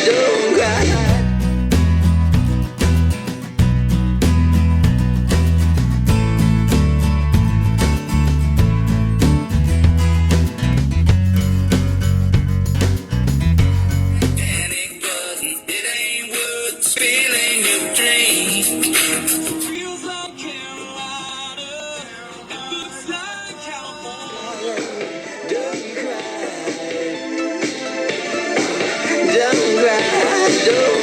don't cry. Spilling your dreams. Feels like Carolina. It looks like California. Don't cry. Don't cry. Don't